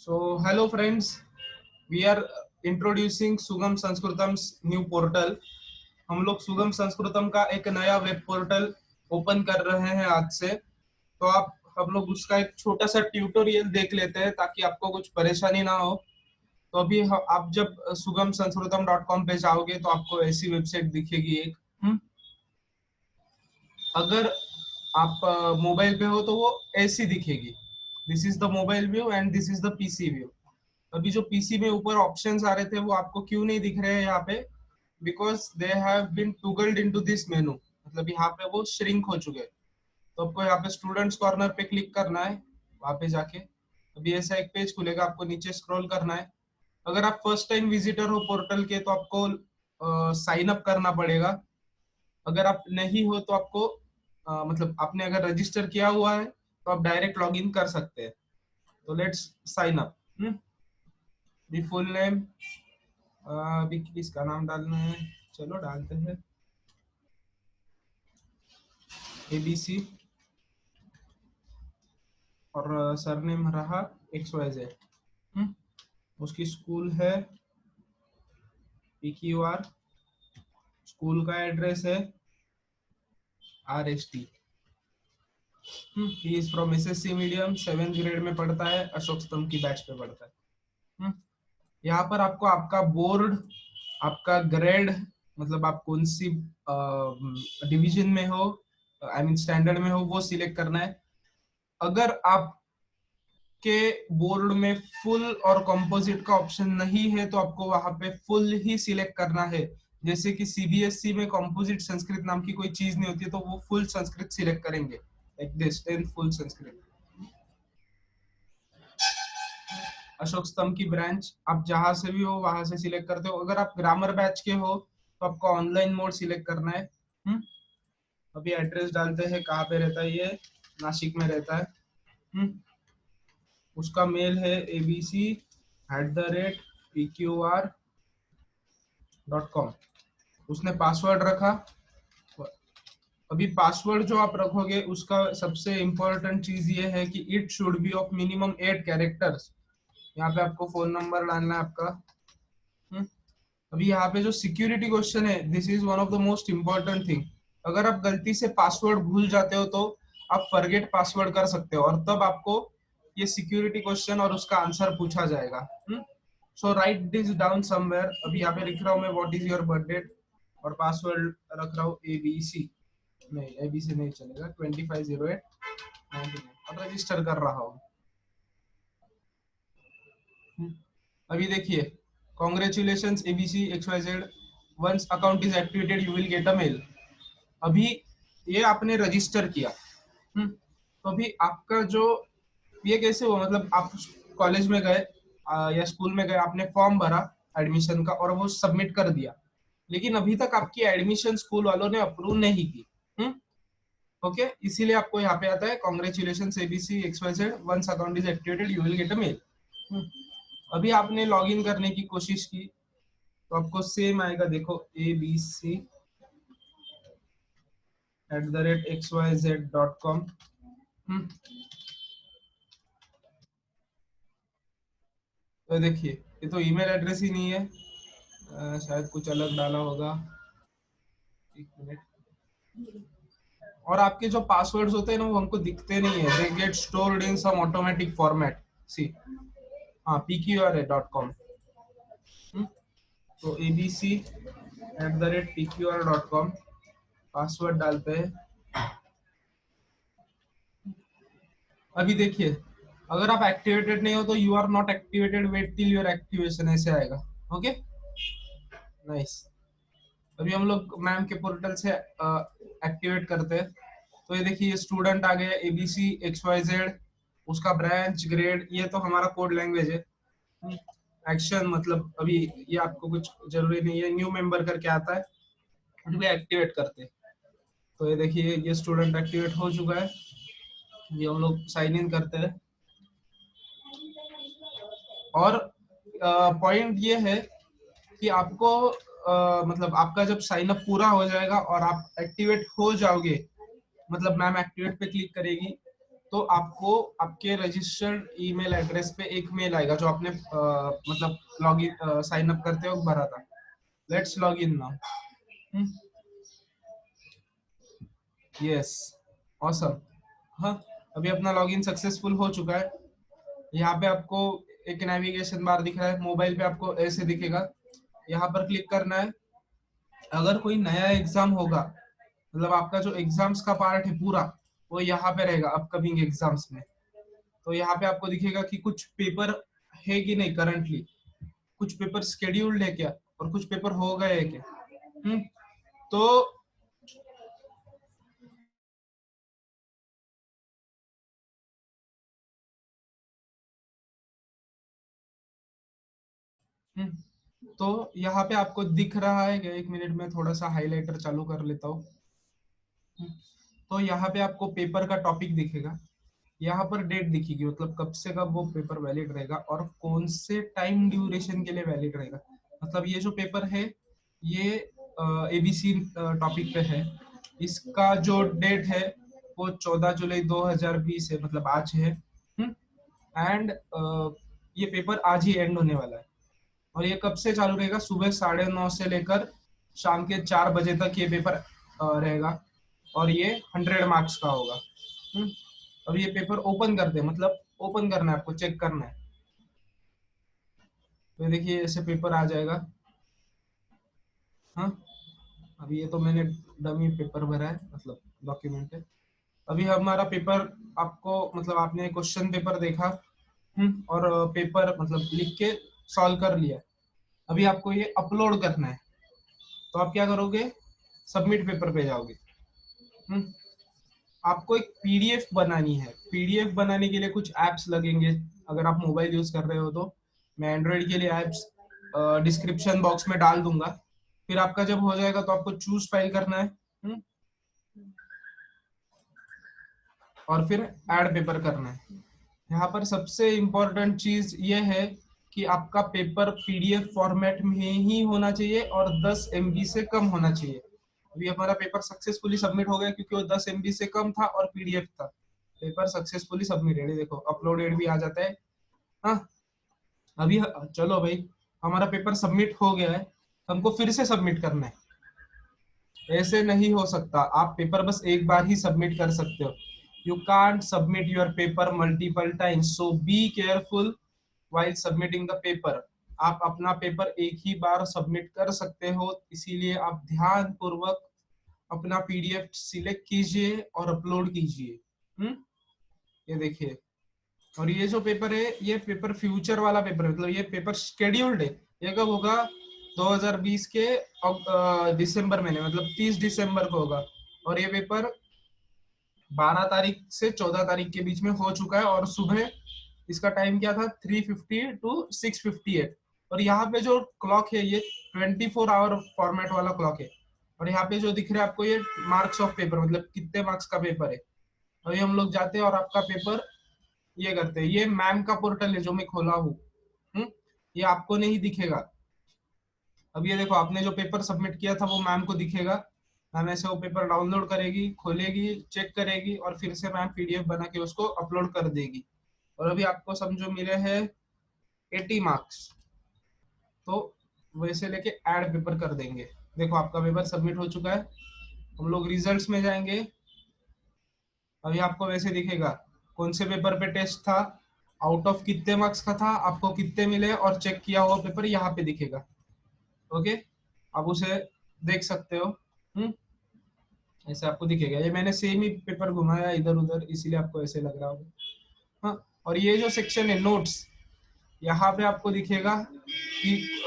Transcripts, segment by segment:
So, hello friends, we are introducing सुगम संस्कृतम new portal. हम लोग सुगम संस्कृतम का एक नया वेब पोर्टल ओपन कर रहे हैं आज से। तो हम लोग उसका एक छोटा सा ट्यूटोरियल देख लेते हैं ताकि आपको कुछ परेशानी ना हो। तो अभी आप जब सुगम संस्कृतम .com पे जाओगे तो आपको ऐसी वेबसाइट दिखेगी एक। अगर आप मोबाइल पे हो तो वो ऐसी दिखेगी। This is the mobile view and this is the PC view. अभी जो पीसी में ऊपर ऑप्शंस आ रहे थे वो आपको क्यों नहीं दिख रहे हैं यहाँ पे? Because they have been toggled into this menu, मतलब यहाँ पे वो श्रिंक हो चुके हैं। तो आपको यहाँ पे स्टूडेंट्स कॉर्नर पे क्लिक करना है, वहां पे जाके अभी ऐसा एक पेज खुलेगा, आपको नीचे स्क्रॉल करना है। अगर आप फर्स्ट टाइम विजिटर हो पोर्टल के तो आपको साइन अप करना पड़ेगा। अगर आप नहीं हो तो आपको मतलब आपने अगर रजिस्टर किया हुआ है तो आप डायरेक्ट लॉग इन कर सकते हैं। तो let's sign up. Full name, अभी किसका नाम डालना है, चलो डालते हैं एबीसी और सरनेम रहा XYZ। उसकी स्कूल है PQR, स्कूल का एड्रेस है RST। He is from SSC medium, 7th grade में पढ़ता है, अशोक स्तंभ की बैच पे पढ़ता है। यहाँ पर आपको आपका बोर्ड, आपका ग्रेड, मतलब आप कौन सी डिवीजन में हो, आई मीन स्टैंडर्ड में हो, वो सिलेक्ट करना है। अगर आप के बोर्ड में फुल और कंपोजिट का ऑप्शन नहीं है तो आपको वहां पे फुल ही सिलेक्ट करना है। जैसे कि CBSE में कंपोजिट संस्कृत नाम की कोई चीज नहीं होती है तो वो फुल संस्कृत सिलेक्ट करेंगे, like this 10 full Sanskrit. Ashok स्तंभ की ब्रांच आप जहां से भी हो वहां से सिलेक्ट करते हो। अगर आप ग्रामर बैच के हो तो आपको ऑनलाइन मोड सिलेक्ट करना है। अभी एड्रेस डालते हैं, कहाँ पे रहता है ये, नासिक में रहता है। उसका मेल है abc@pqr.com। उसने पासवर्ड रखा। अभी पासवर्ड जो आप रखोगे उसका सबसे इम्पोर्टेंट चीज ये है कि it should be of minimum 8 characters. यहाँ पे आपको फोन नंबर डालना है आपका। अभी यहाँ पे जो सिक्योरिटी क्वेश्चन है, this is one of the most important thing. अगर आप गलती से पासवर्ड भूल जाते हो तो आप फॉरगेट पासवर्ड कर सकते हो और तब आपको ये सिक्योरिटी क्वेश्चन और उसका आंसर पूछा जाएगा। So write this down somewhere. अभी यहाँ पे लिख रहा हूँ मैं what is your birth date और पासवर्ड रख रहा हूँ ABC। नहीं, ABC नहीं चलेगा, 250899 और रजिस्टर कर रहा हूँ। अभी देखिए, congratulation ABC XYZ, once account is activated you will get a mail. अभी ये आपने रजिस्टर किया। तो अभी आपका जो ये कैसे हुआ, मतलब आप कॉलेज में गए या स्कूल में गए, आपने फॉर्म भरा एडमिशन का और वो सबमिट कर दिया, लेकिन अभी तक आपकी एडमिशन स्कूल वालों ने अप्रूव नहीं की। ओके, इसीलिए आपको यहाँ पे आता है congratulation ABC XYZ, once account is activated you will get a mail. अभी आपने लॉग इन करने की कोशिश की तो आपको सेम आएगा, देखो abc@xyz.com। तो देखिए ये तो ईमेल एड्रेस ही नहीं है, शायद कुछ अलग डाला होगा। एक मिनट। और आपके जो पासवर्ड्स होते हैं ना वो हमको दिखते नहीं है, they get stored in some automatic format. See, हाँ pqr.com। तो abc@pqr.com पासवर्ड डालते हैं। अभी देखिए, अगर आप एक्टिवेटेड नहीं हो तो you are not activated, wait till your activation, ऐसे आएगा। Okay, nice. अभी हम लोग मैम के पोर्टल से एक्टिवेट करते हैं। तो ये देखिए स्टूडेंट आ गया ABC XYZ, उसका ब्रांच, ग्रेड, ये तो हमारा कोड लैंग्वेज है। एक्शन मतलब अभी ये आपको कुछ जरूरी नहीं है, न्यू मेंबर करके आता है, भी एक्टिवेट करते हैं। तो ये देखिए ये स्टूडेंट एक्टिवेट हो चुका है। ये हम लोग साइन इन करते हैं और पॉइंट ये है कि आपको मतलब आपका जब साइन अप पूरा हो जाएगा और आप एक्टिवेट हो जाओगे, मतलब मैम एक्टिवेट पे क्लिक करेगी तो आपको आपके रजिस्टर्ड ईमेल एड्रेस पे एक मेल आएगा जो आपने मतलब लॉगिन साइन अप करते वक्त भरा था। Let's log in now. Yes, awesome. हाँ, अभी अपना लॉगिन सक्सेसफुल हो चुका है। यहाँ पे आपको एक नेविगेशन बार दिख रहा है, मोबाइल पे आपको ऐसे दिखेगा, यहाँ पर क्लिक करना है। अगर कोई नया एग्जाम होगा, मतलब आपका जो एग्जाम्स का पार्ट है पूरा, वो यहाँ पे रहेगा अपकमिंग एग्जाम्स में। तो यहाँ पे आपको दिखेगा कि कुछ पेपर है कि नहीं करंटली, कुछ पेपर स्केड्यूल्ड है क्या, और कुछ पेपर हो गए है क्या। तो तो यहाँ पे आपको दिख रहा है कि, एक मिनट में थोड़ा सा हाइलाइटर चालू कर लेता हूँ। तो यहाँ पे आपको पेपर का टॉपिक दिखेगा, यहाँ पर डेट दिखेगी, मतलब कब से कब वो पेपर वैलिड रहेगा और कौन से टाइम ड्यूरेशन के लिए वैलिड रहेगा। मतलब ये जो पेपर है ये एबीसी टॉपिक पे है, इसका जो डेट है वो 14 जुलाई 2020 है, मतलब आज है। एंड ये पेपर आज ही एंड होने वाला है। और ये कब से चालू रहेगा, सुबह 9:30 से लेकर शाम के 4 बजे तक ये पेपर रहेगा, और ये 100 मार्क्स का होगा। अब ये पेपर ओपन कर दे, मतलब ओपन करना है आपको, चेक करना है। तो देखिए ऐसे पेपर आ जाएगा। हाँ, अभी ये तो मैंने डमी पेपर भरा है, मतलब डॉक्यूमेंट है। अभी हमारा पेपर, आपको मतलब आपने क्वेश्चन पेपर देखा, और पेपर मतलब लिख के सॉल्व कर लिया। अभी आपको ये अपलोड करना है, तो आप क्या करोगे, सबमिट पेपर पे जाओगे। हम्म, आपको एक पीडीएफ बनानी है। पीडीएफ बनाने के लिए कुछ एप्स लगेंगे, अगर आप मोबाइल यूज कर रहे हो तो। मैं एंड्रॉइड के लिए एप्स डिस्क्रिप्शन बॉक्स में डाल दूंगा। फिर आपका जब हो जाएगा तो आपको चूज फाइल करना है, और फिर ऐड पेपर करना है। यहाँ पर सबसे इम्पोर्टेंट चीज ये है कि आपका पेपर पीडीएफ फॉर्मेट में ही होना चाहिए और 10 MB से कम होना चाहिए। अभी हमारा पेपर सक्सेसफुली सबमिट हो गया क्योंकि वो 10 MB से कम था और पीडीएफ था। पेपर सक्सेसफुली सबमिटेड है, देखो अपलोडेड भी आ जाता है। हाँ, अभी चलो भाई, हमारा पेपर सबमिट हो गया है, हमको फिर से सबमिट करना है। ऐसे नहीं हो सकता, आप पेपर बस एक बार ही सबमिट कर सकते हो। You can't submit your paper multiple times, so be careful while submitting the paper. आप अपना पेपर एक ही बार सबमिट कर सकते हो, इसीलिए आप ध्यान पूर्वक अपना पीडीएफ सिलेक्ट कीजिए और अपलोड कीजिए। ये देखिए, और ये जो पेपर है ये पेपर फ्यूचर वाला पेपर है, मतलब ये पेपर शेड्यूल्ड है। ये कब होगा, 2020 के दिसंबर महीने, मतलब 30 दिसंबर को होगा। और ये पेपर 12 तारीख से 14 तारीख के बीच में हो चुका है, और सुबह इसका टाइम क्या था, 3:50 टू 6:58। और यहाँ पे जो क्लॉक है ये 24 आवर फॉर्मेट वाला क्लॉक है। और यहाँ पे जो दिख रहा है आपको ये मार्क्स ऑफ पेपर, मतलब कितने मार्क्स का पेपर है। अभी हम लोग जाते हैं और आपका पेपर ये करते हैं। ये मैम का पोर्टल है जो मैं खोला हूँ। ये आपको नहीं दिखेगा। अब ये देखो, आपने जो पेपर सबमिट किया था वो मैम को दिखेगा। मैम ऐसे वो पेपर डाउनलोड करेगी, खोलेगी, चेक करेगी, और फिर से मैम पीडीएफ बना के उसको अपलोड कर देगी। और अभी आपको समझो मिले हैं 80 मार्क्स, तो वैसे लेके ऐड पेपर कर देंगे। देखो आपका पेपर सबमिट हो चुका है। हम लोग रिजल्ट्स में जाएंगे। अभी आपको वैसे दिखेगा कौन से पेपर पे टेस्ट था, आउट ऑफ कितने मार्क्स का था, आपको कितने मिले, और चेक किया हुआ पेपर यहाँ पे दिखेगा। ओके, आप उसे देख सकते हो। ऐसे आपको दिखेगा। ये मैंने सेम ही पेपर घुमाया इधर उधर, इसीलिए आपको ऐसे लग रहा होगा। हाँ, और ये जो सेक्शन है नोट्स, यहाँ पे आपको दिखेगा कि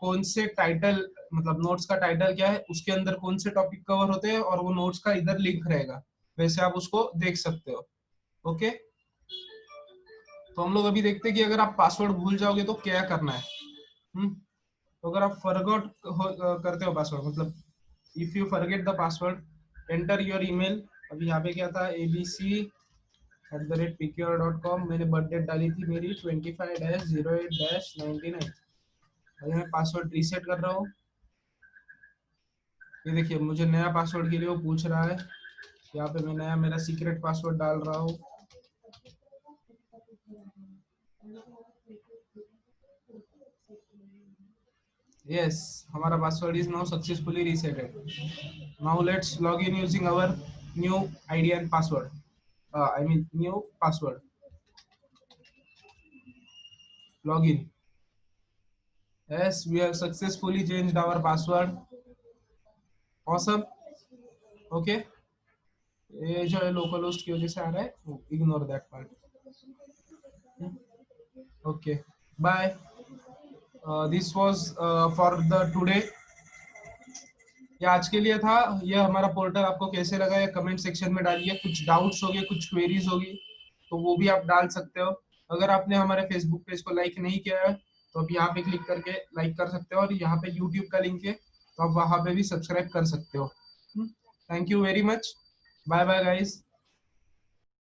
कौन से टाइटल, मतलब नोट्स का टाइटल क्या है, उसके अंदर कौन से टॉपिक कवर होते हैं, और वो नोट्स का इधर लिंक रहेगा। वैसे आप उसको देख सकते हो। ओके, तो हम लोग अभी देखते हैं कि अगर आप पासवर्ड भूल जाओगे तो क्या करना है। तो अगर आप फॉरगॉट करते हो पासवर्ड, मतलब if you forget the password, enter your email. अभी यहाँ पे क्या था, abc@pqr.com। मैंने बर्थडे डाली थी मेरी 25-08-99। अभी मैं पासवर्ड रीसेट कर रहा हूँ। ये देखिए, मुझे नया पासवर्ड के लिए वो पूछ रहा है। यहाँ पे मैं नया मेरा सीक्रेट पासवर्ड डाल रहा हूँ। Yes, हमारा password is now successfully reseated. Now let's log in using our new ID and password. I mean new password. Login. Yes, we have successfully changed our password. Awesome. Okay. ये जो है local host की वजह से आ रहा है, ignore that part. Okay, bye. This was for the today. ये आज के लिए था. ये हमारा पोर्टल आपको कैसे लगा ये कमेंट सेक्शन में डालिए. कुछ डाउट्स होंगे, कुछ क्वेरीज होगी तो वो भी आप डाल सकते हो. अगर आपने हमारे फेसबुक पेज को लाइक नहीं किया है तो आप यहाँ पे क्लिक करके लाइक कर सकते हो, और यहाँ पे यूट्यूब का लिंक है तो आप वहां पे भी सब्सक्राइब कर सकते हो. Thank you very much. Bye bye guys.